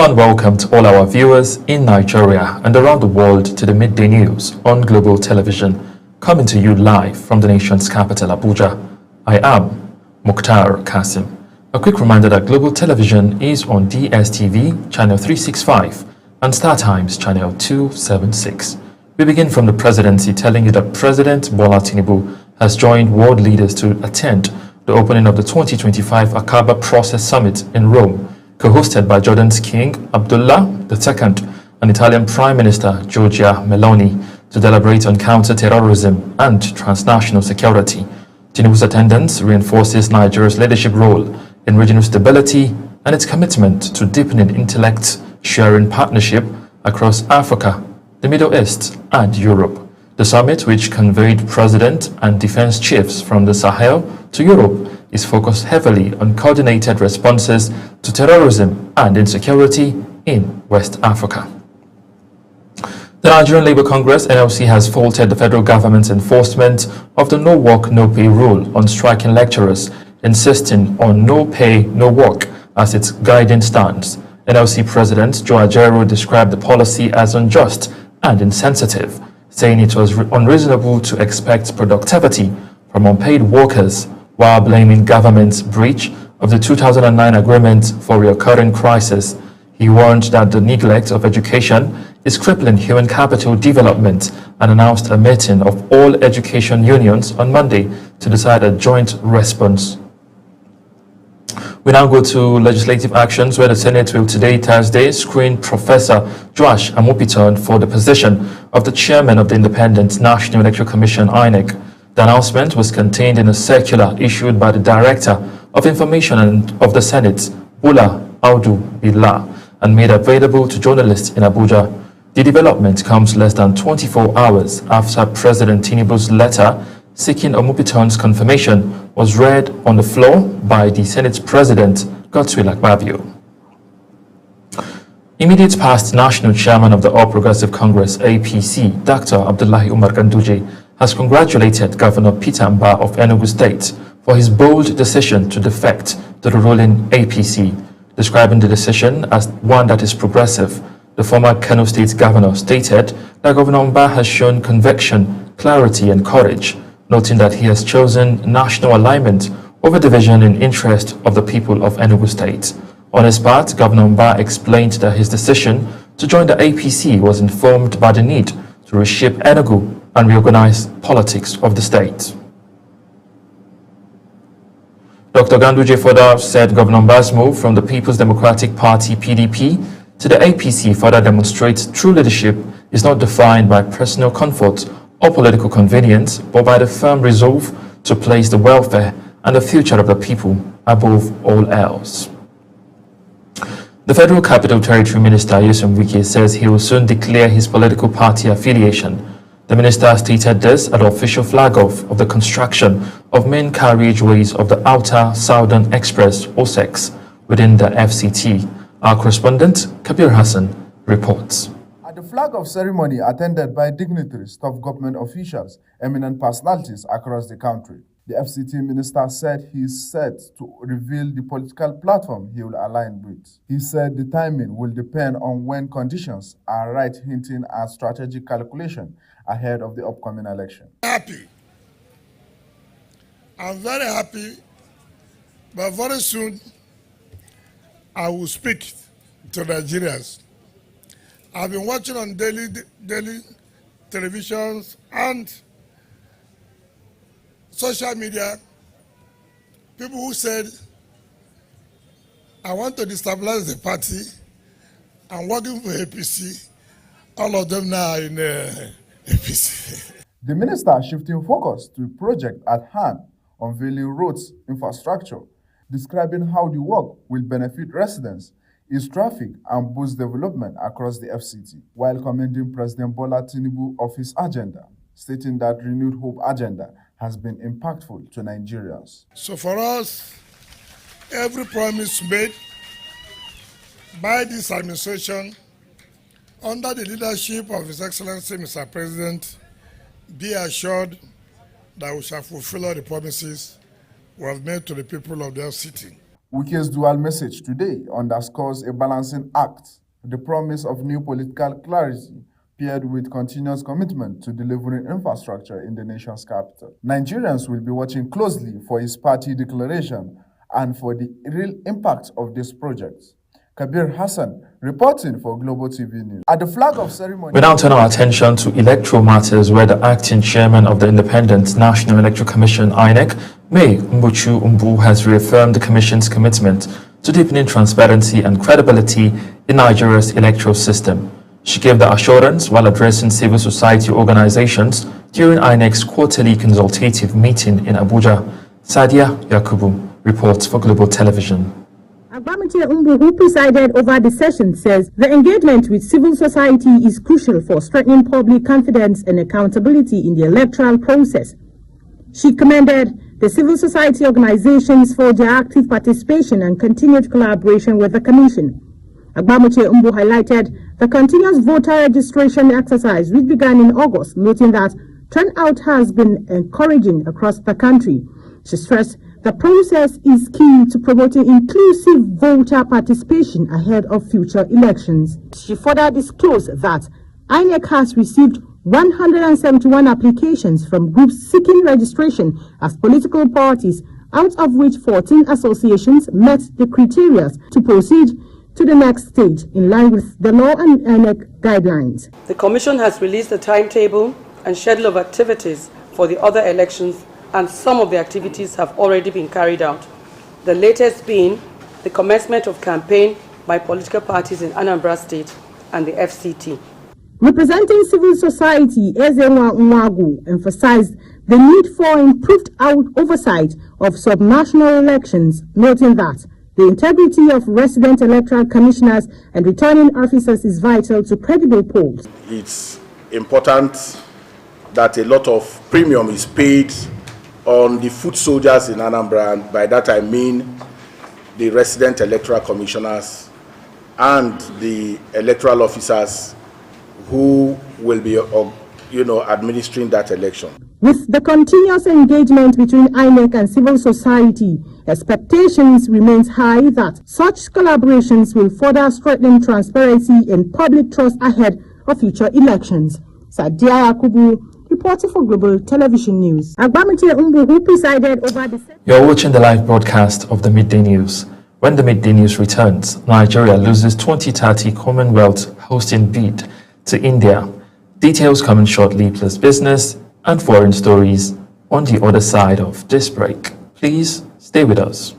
Hello and welcome to all our viewers in Nigeria and around the world to the Midday News on Global Television, coming to you live from the nation's capital, Abuja. I am Mukhtar Kasim. A quick reminder that Global Television is on DSTV, channel 365, and StarTimes, channel 276. We begin from the presidency telling you that President Bola Tinubu has joined world leaders to attend the opening of the 2025 Aqaba Process Summit in Rome, co-hosted by Jordan's King Abdullah II and Italian Prime Minister Giorgia Meloni to deliberate on counter-terrorism and transnational security. Tinubu's attendance reinforces Nigeria's leadership role in regional stability and its commitment to deepening intellect-sharing partnership across Africa, the Middle East, and Europe. The summit, which conveyed president and defense chiefs from the Sahel to Europe, is focused heavily on coordinated responses to terrorism and insecurity in West Africa. The Nigerian Labour Congress (NLC) has faulted the federal government's enforcement of the no work, no pay rule on striking lecturers, insisting on no pay, no work as its guiding stance. NLC President Joe Ajaero described the policy as unjust and insensitive, saying it was unreasonable to expect productivity from unpaid workers, while blaming government's breach of the 2009 agreement for recurring crisis. He warned that the neglect of education is crippling human capital development and announced a meeting of all education unions on Monday to decide a joint response. We now go to legislative actions, where the Senate will today, Thursday, screen Professor Joash Amopitan for the position of the chairman of the Independent National Electoral Commission (INEC). The announcement was contained in a circular issued by the Director of Information of the Senate, Bola Audu Billah, and made available to journalists in Abuja. The development comes less than 24 hours after President Tinubu's letter seeking Amopitan's confirmation was read on the floor by the Senate's President, Godswill Akpabio. Immediate past National Chairman of the All Progressive Congress (APC), Dr. Abdullahi Umar Ganduje, has congratulated Governor Peter Mbah of Enugu State for his bold decision to defect to the ruling APC. Describing the decision as one that is progressive, the former Kano State governor stated that Governor Mbah has shown conviction, clarity, and courage, noting that he has chosen national alignment over division in interest of the people of Enugu State. On his part, Governor Mbah explained that his decision to join the APC was informed by the need to reshape Enugu and reorganize politics of the state. Dr. Ganduje further said Governor Mbah's move from the People's Democratic Party (PDP) to the APC further demonstrates true leadership is not defined by personal comfort or political convenience, but by the firm resolve to place the welfare and the future of the people above all else. The Federal Capital Territory Minister Nyesom Wike says he will soon declare his political party affiliation. The minister stated this at the official flag-off of the construction of main carriageways of the Outer Southern Express (OSEX) within the FCT. Our correspondent Kabir Hassan reports. At the flag-off ceremony attended by dignitaries, top government officials, eminent personalities across the country, the FCT minister said he is set to reveal the political platform he will align with. He said the timing will depend on when conditions are right, hinting at strategic calculation ahead of the upcoming election. I'm very happy, but very soon I will speak to Nigerians. I've been watching on daily televisions and social media, people who said, I want to destabilize the party, I'm working for APC, all of them now in APC. The minister shifting focus to the project at hand, unveiling roads, infrastructure, describing how the work will benefit residents, ease traffic, and boost development across the FCT, while commending President Bola Tinubu of his agenda, stating that Renewed Hope agenda has been impactful to Nigerians. So for us, every promise made by this administration under the leadership of His Excellency Mr. President, be assured that we shall fulfill all the promises we have made to the people of the FCT. Wike's dual message today underscores a balancing act, the promise of new political clarity paired with continuous commitment to delivering infrastructure in the nation's capital. Nigerians will be watching closely for his party declaration and for the real impact of this project. Kabir Hassan, reporting for Global TV News. At the flag of ceremony... We now turn our attention to electoral matters where the acting chairman of the Independent National Electoral Commission, INEC, May Mbuchu Umbu, has reaffirmed the Commission's commitment to deepening transparency and credibility in Nigeria's electoral system. She gave the assurance while addressing civil society organizations during INEC's quarterly consultative meeting in Abuja. Sadia Yakubu reports for Global Television. Agbamuche Umbu, who presided over the session, says the engagement with civil society is crucial for strengthening public confidence and accountability in the electoral process. She commended the civil society organizations for their active participation and continued collaboration with the Commission. Agbamuche Umbu highlighted the continuous voter registration exercise which began in August, noting that turnout has been encouraging across the country. She stressed the process is key to promoting inclusive voter participation ahead of future elections. She further disclosed that INEC has received 171 applications from groups seeking registration as political parties, out of which 14 associations met the criteria to proceed to the next stage in line with the law and INEC guidelines. The Commission has released the timetable and schedule of activities for the other elections, and some of the activities have already been carried out. The latest being the commencement of campaign by political parties in Anambra State and the FCT. Representing civil society, Ezenwa Nwagu emphasized the need for improved oversight of subnational elections, noting that the integrity of resident electoral commissioners and returning officers is vital to credible polls. It's important that a lot of premium is paid on the foot soldiers in Anambra, and by that I mean the resident electoral commissioners and the electoral officers who will be administering that election. With the continuous engagement between INEC and civil society, expectations remains high that such collaborations will further strengthen transparency and public trust ahead of future elections. Sadia Yakubu, reporting for Global Television News. Agbamuche Umbu, who presided over the... You're watching the live broadcast of the Midday News. When the Midday News returns, Nigeria loses 2030 Commonwealth hosting bid to India. Details coming shortly, plus business and foreign stories on the other side of this break. Please stay with us.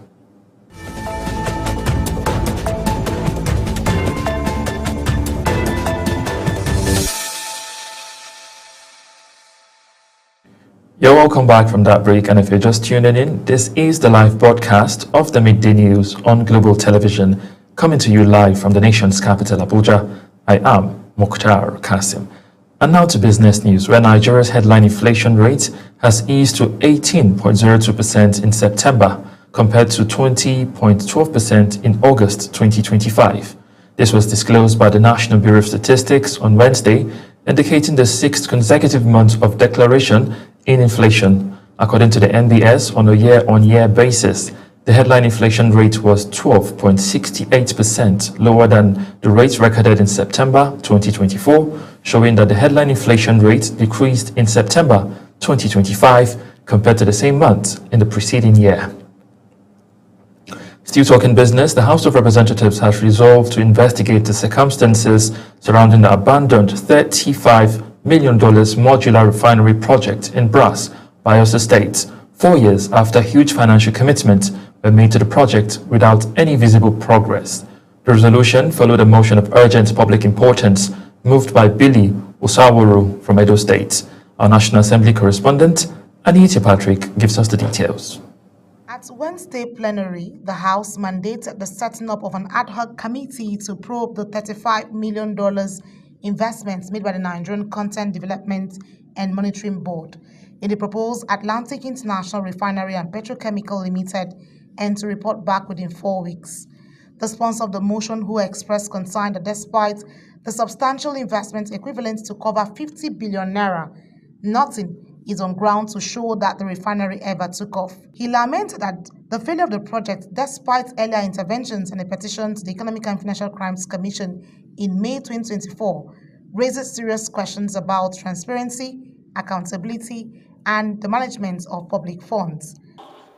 You're welcome back from that break, and if you're just tuning in, this is the live broadcast of the Midday News on Global Television, coming to you live from the nation's capital, Abuja. I am Mukhtar Kasim. And now to business news, where Nigeria's headline inflation rate has eased to 18.02% in September, compared to 20.12% in August 2025. This was disclosed by the National Bureau of Statistics on Wednesday, indicating the sixth consecutive month of declaration in inflation. According to the NBS, on a year-on-year basis, the headline inflation rate was 12.68%, lower than the rate recorded in September 2024, showing that the headline inflation rate decreased in September 2025 compared to the same month in the preceding year. Still talking business, the House of Representatives has resolved to investigate the circumstances surrounding the abandoned $35 million modular refinery project in Brass, Bayelsa State, 4 years after huge financial commitments were made to the project without any visible progress. The resolution followed a motion of urgent public importance moved by Billy Usawuru from Edo State. Our National Assembly correspondent, Anita Patrick, gives us the details. At Wednesday plenary, the House mandated the setting up of an ad hoc committee to probe the $35 million investments made by the Nigerian Content Development and Monitoring Board in the proposed Atlantic International Refinery and Petrochemical Limited, and to report back within 4 weeks. The sponsor of the motion, who expressed concern that despite the substantial investment equivalent to cover 50 billion naira, nothing is on ground to show that the refinery ever took off. He lamented that the failure of the project, despite earlier interventions and a petition to the Economic and Financial Crimes Commission in May 2024, raises serious questions about transparency, accountability, and the management of public funds.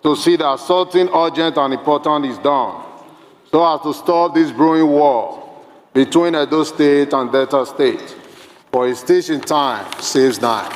To see that something urgent and important is done so as to stop this brewing war between Edo State and Delta State. For a station time saves nine.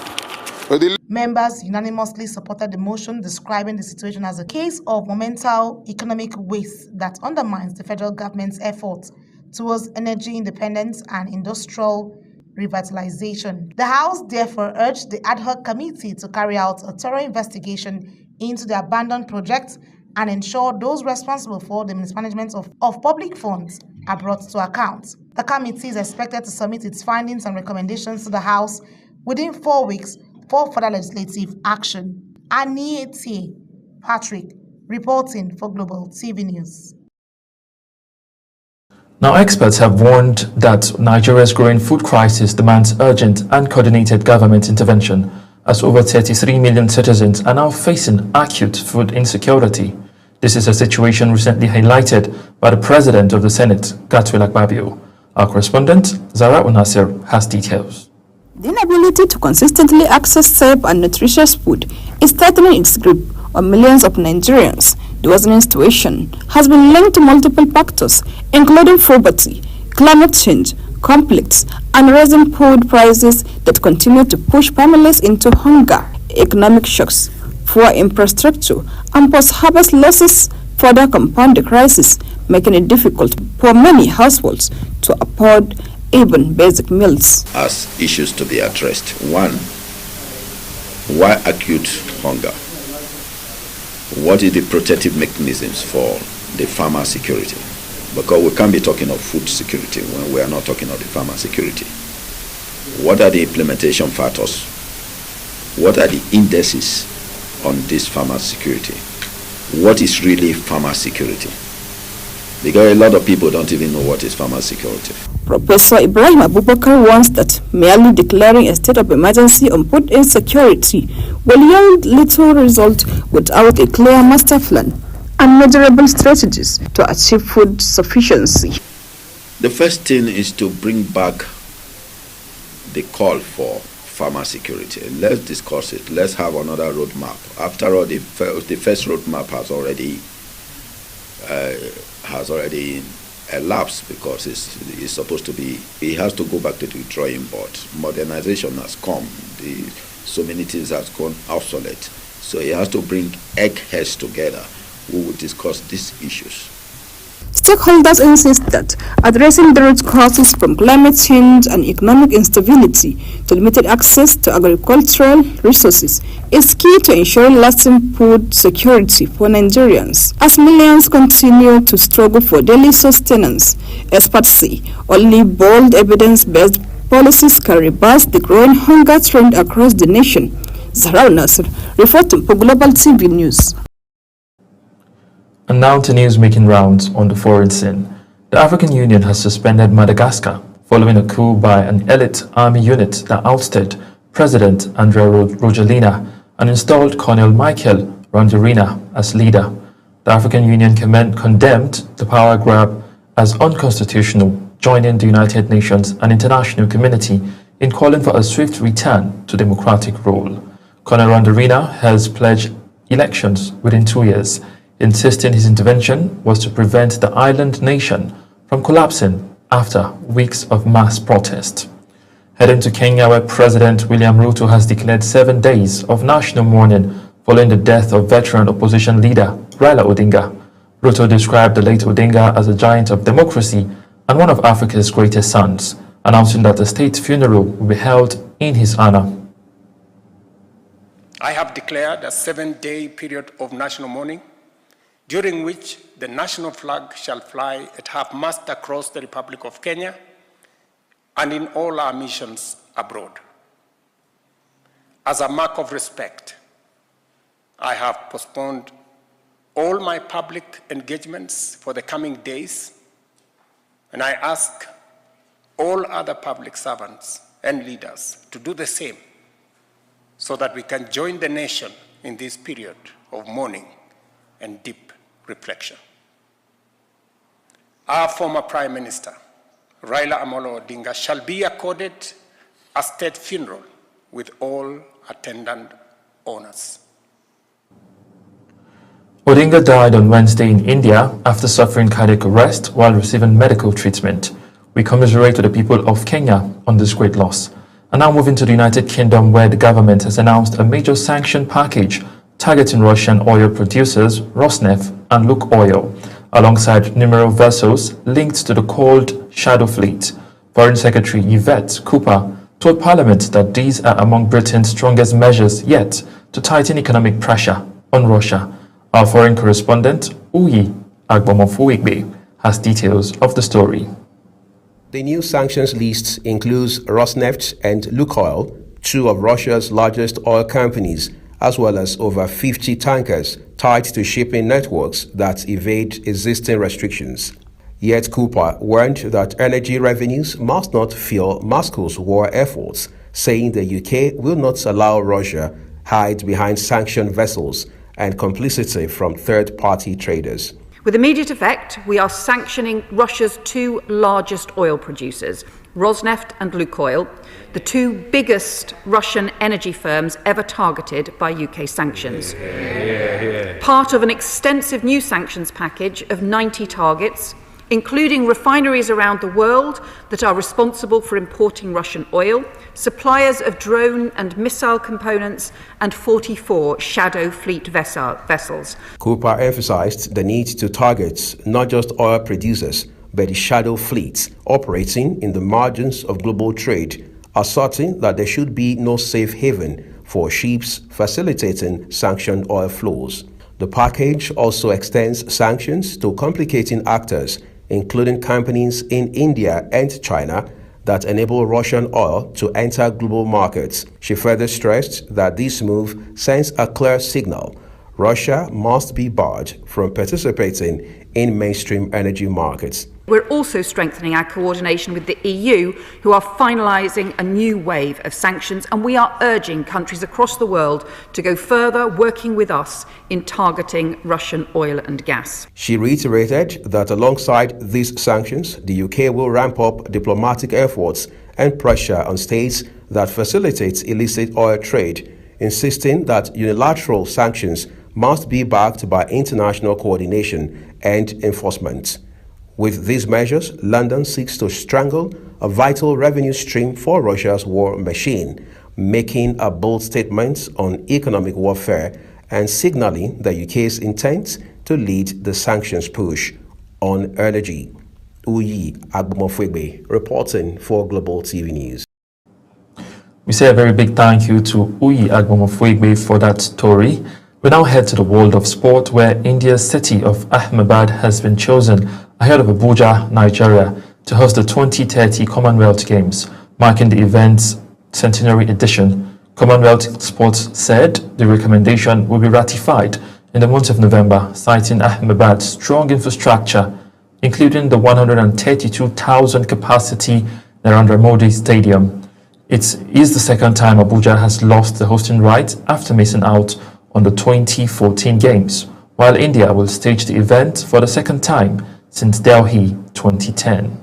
Members unanimously supported the motion describing the situation as a case of monumental economic waste that undermines the federal government's efforts towards energy independence and industrial revitalization. The House therefore urged the ad hoc committee to carry out a thorough investigation into the abandoned project and ensure those responsible for the mismanagement of public funds are brought to account. The committee is expected to submit its findings and recommendations to the House within 4 weeks for further legislative action. Aniete Patrick, reporting for Global TV News. Now, experts have warned that Nigeria's growing food crisis demands urgent and coordinated government intervention, as over 33 million citizens are now facing acute food insecurity. This is a situation recently highlighted by the President of the Senate, Godswill Akpabio. Our correspondent, Zara Unasir, has details. The inability to consistently access safe and nutritious food is tightening its grip on millions of Nigerians. The worsening situation has been linked to multiple factors, including poverty, climate change, conflicts, and rising food prices that continue to push families into hunger. Economic shocks, poor infrastructure, and post-harvest losses further compound the crisis, making it difficult for many households to afford even basic meals. As issues to be addressed. One, why acute hunger? What is the protective mechanisms for the farmer security? Because we can't be talking of food security when we are not talking of the farmer security. What are the implementation factors? What are the indices on this farmer security? What is really farmer security? Because a lot of people don't even know what is farmer security. Professor Ibrahim Abubakar warns that merely declaring a state of emergency on food insecurity will yield little result without a clear master plan and measurable strategies to achieve food sufficiency. The first thing is to bring back the call for farmer security. Let's discuss it. Let's have another roadmap. After all, the first roadmap has already elapsed because it's supposed to be, it has to go back to the drawing board. Modernization has come. So many things have gone obsolete. So it has to bring eggheads together who will discuss these issues. Stakeholders insist that addressing the root causes from climate change and economic instability to limited access to agricultural resources is key to ensuring lasting food security for Nigerians. As millions continue to struggle for daily sustenance, experts say only bold evidence-based policies can reverse the growing hunger trend across the nation. Zahra Nasir, reporting for Global TV News. And now to news making rounds on the foreign scene. The African Union has suspended Madagascar following a coup by an elite army unit that ousted President Andry Rajoelina and installed Colonel Michael Randrianirina as leader. The African Union condemned the power grab as unconstitutional, joining the United Nations and international community in calling for a swift return to democratic rule. Colonel Randrianirina has pledged elections within 2 years, insisting his intervention was to prevent the island nation from collapsing after weeks of mass protest. Heading to Kenya, where President William Ruto has declared 7 days of national mourning following the death of veteran opposition leader Raila Odinga. Ruto described the late Odinga as a giant of democracy and one of Africa's greatest sons, announcing that a state funeral will be held in his honor. I have declared a 7-day period of national mourning, during which the national flag shall fly at half-mast across the Republic of Kenya and in all our missions abroad. As a mark of respect, I have postponed all my public engagements for the coming days, and I ask all other public servants and leaders to do the same so that we can join the nation in this period of mourning and deep reflection. Our former Prime Minister, Raila Amolo Odinga, shall be accorded a state funeral with all attendant honors. Odinga died on Wednesday in India after suffering cardiac arrest while receiving medical treatment. We commiserate with the people of Kenya on this great loss. And now moving to the United Kingdom, where the government has announced a major sanction package targeting Russian oil producers Rosneft and Lukoil, alongside numerous vessels linked to the called Shadow Fleet. Foreign Secretary Yvette Cooper told Parliament that these are among Britain's strongest measures yet to tighten economic pressure on Russia. Our foreign correspondent, Uyi Agbomofuigbe, has details of the story. The new sanctions list includes Rosneft and Lukoil, two of Russia's largest oil companies, as well as over 50 tankers tied to shipping networks that evade existing restrictions. Yet Cooper warned that energy revenues must not fuel Moscow's war efforts, saying the UK will not allow Russia hide behind sanctioned vessels and complicity from third-party traders. With immediate effect, we are sanctioning Russia's two largest oil producers, Rosneft and Lukoil, the two biggest Russian energy firms ever targeted by UK sanctions. Part of an extensive new sanctions package of 90 targets, including refineries around the world that are responsible for importing Russian oil, suppliers of drone and missile components, and 44 Shadow Fleet vessels. Cooper emphasized the need to target not just oil producers, but the Shadow Fleets operating in the margins of global trade, asserting that there should be no safe haven for ships facilitating sanctioned oil flows. The package also extends sanctions to complicating actors, including companies in India and China that enable Russian oil to enter global markets. She further stressed that this move sends a clear signal: Russia must be barred from participating in mainstream energy markets. We're also strengthening our coordination with the EU, who are finalising a new wave of sanctions, and we are urging countries across the world to go further, working with us in targeting Russian oil and gas. She reiterated that alongside these sanctions, the UK will ramp up diplomatic efforts and pressure on states that facilitate illicit oil trade, insisting that unilateral sanctions must be backed by international coordination and enforcement. With these measures, London seeks to strangle a vital revenue stream for Russia's war machine, making a bold statement on economic warfare and signaling the UK's intent to lead the sanctions push on energy. Uyi Agbomofuigbe, reporting for Global TV News. We say a very big thank you to Uyi Agbomofuigbe for that story. We now head to the world of sport, where India's city of Ahmedabad has been chosen ahead of Abuja, Nigeria, to host the 2030 Commonwealth Games, marking the event's centenary edition. Commonwealth Sports said the recommendation will be ratified in the month of November, citing Ahmedabad's strong infrastructure, including the 132,000 capacity Narendra Modi Stadium. It is the second time Abuja has lost the hosting right after missing out on the 2014 Games, while India will stage the event for the second time since Delhi 2010.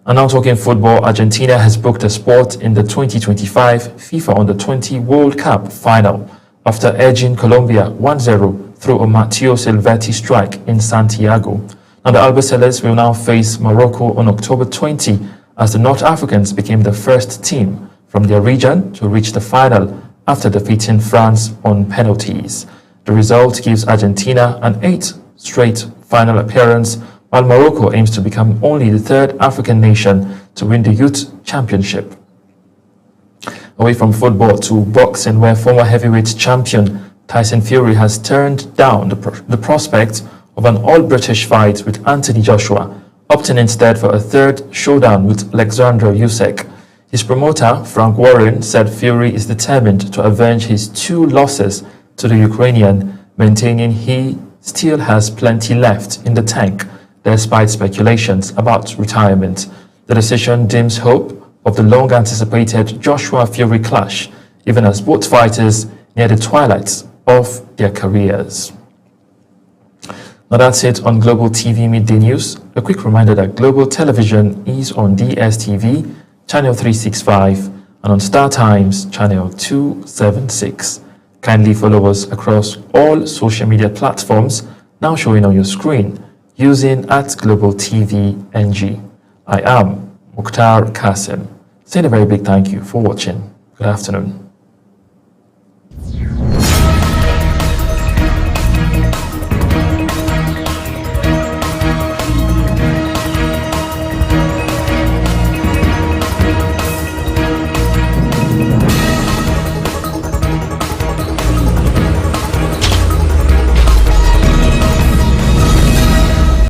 And now talking football, Argentina has booked a spot in the 2025 FIFA Under-20 World Cup final after edging Colombia 1-0 through a Matteo Silvetti strike in Santiago. Now the Albiceleste will now face Morocco on October 20 as the North Africans became the first team from their region to reach the final after defeating France on penalties. The result gives Argentina an 8th straight final appearance, while Morocco aims to become only the third African nation to win the Youth Championship. Away from football to boxing, where former heavyweight champion Tyson Fury has turned down the prospect of an all-British fight with Anthony Joshua, opting instead for a third showdown with Alexander Usyk. His promoter, Frank Warren, said Fury is determined to avenge his 2 losses to the Ukrainian, maintaining he still has plenty left in the tank, despite speculations about retirement. The decision dims hope of the long-anticipated Joshua-Fury clash even as both fighters near the twilight of their careers. Now that's it on Global TV Midday News. A quick reminder that Global Television is on DSTV, Channel 365, and on Star Times, Channel 276. Kindly follow us across all social media platforms now showing on your screen using @GlobalTVNG. I am Mukhtar Kasim, saying a very big thank you for watching. Good afternoon.